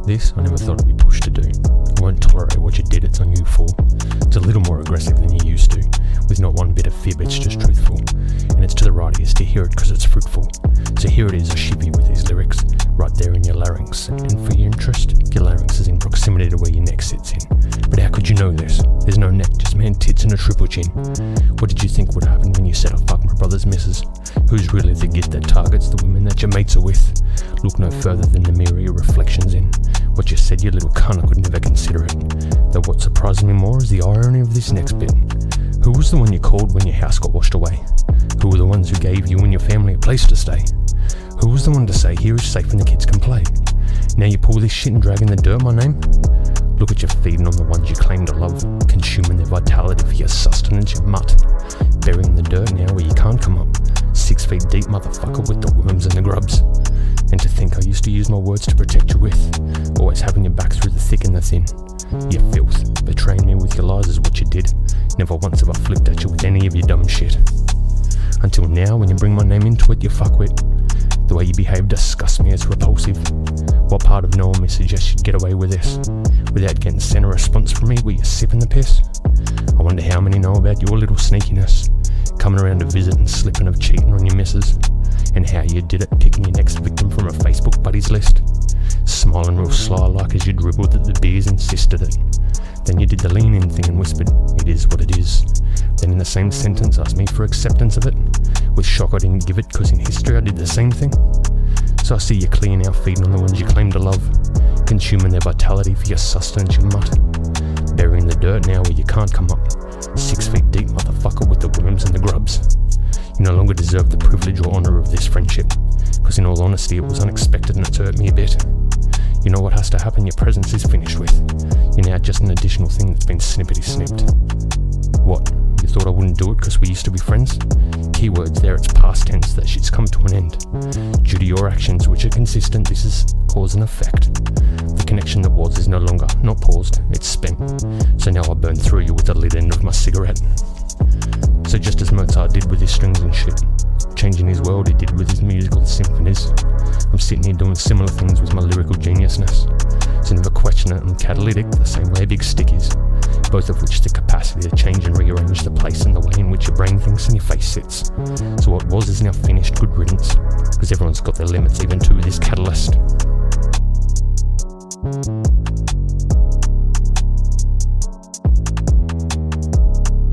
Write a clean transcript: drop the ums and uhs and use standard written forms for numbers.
this, I never thought I'd be pushed to do. I won't tolerate what you did, it's on you for. It's a little more aggressive than you used to, with not one bit of fib, it's just truthful. And it's to the right ears to hear it because it's fruitful. So here it is, a shippy with these lyrics, right there in your larynx. And for your interest, your larynx is in proximity to where your neck sits in. But how could you know this? There's no neck, just man tits and a triple chin. What did you think would happen when you said I fuck my brother's missus? Who's really the git that targets the women that your mates are with? Look no further than the mirror your reflection's in. What you said, you little cunt, I could never consider it. Though what surprises me more is the irony of this next bit. Who was the one you called when your house got washed away? Who were the ones who gave you and your family a place to stay? Who was the one to say here is safe and the kids can play? Now you pull this shit and drag in the dirt my name? Look at you feeding on the ones you claim to love, consuming their vitality for your sustenance, you mutt. Burying the dirt now where you can't come up. 6 feet deep, motherfucker, with the worms and the grubs. And to think I used to use my words to protect you with, always having your back through the thick and the thin. You filth, betraying me with your lies is what you did. Never once have I flipped at you with any of your dumb shit. Until now, when you bring my name into it, you fuckwit. The way you behave disgusts me, it's repulsive. What part of knowing me suggests you'd get away with this, without getting sent a response from me where you're sipping the piss? I wonder how many know about your little sneakiness, coming around to visit and slipping of cheating on your missus, and how you did it, picking your next victim from a Facebook buddies list, smiling real sly like as you dribbled that the beers insisted it. Then you did the lean in thing and whispered, it is what it is. Then in the same sentence asked me for acceptance of it. With shock I didn't give it, cause in history I did the same thing. So I see you clear now, feeding on the ones you claim to love, consuming their vitality for your sustenance, you mutt. Burying the dirt now where you can't come up. 6 feet deep, motherfucker, with the worms and the grubs. You no longer deserve the privilege or honour of this friendship, cause in all honesty it was unexpected and it's hurt me a bit. You know what has to happen, your presence is finished with. You're now just an additional thing that's been snippety snipped. What? You thought I wouldn't do it because we used to be friends? Keywords there, it's past tense, that shit's come to an end. Due to your actions, which are consistent, this is cause and effect. The connection that was is no longer, not paused, it's spent. So now I burn through you with the lit end of my cigarette. So just as Mozart did with his strings and shit, changing his world he did with his musical symphonies, I'm sitting here doing similar things with my lyrical geniusness. So never question it, I'm catalytic, the same way a big stick is. Both of which the capacity to change and rearrange the place and the way in which your brain thinks and your face sits. So what was is now finished, good riddance, because everyone's got their limits, even to this catalyst.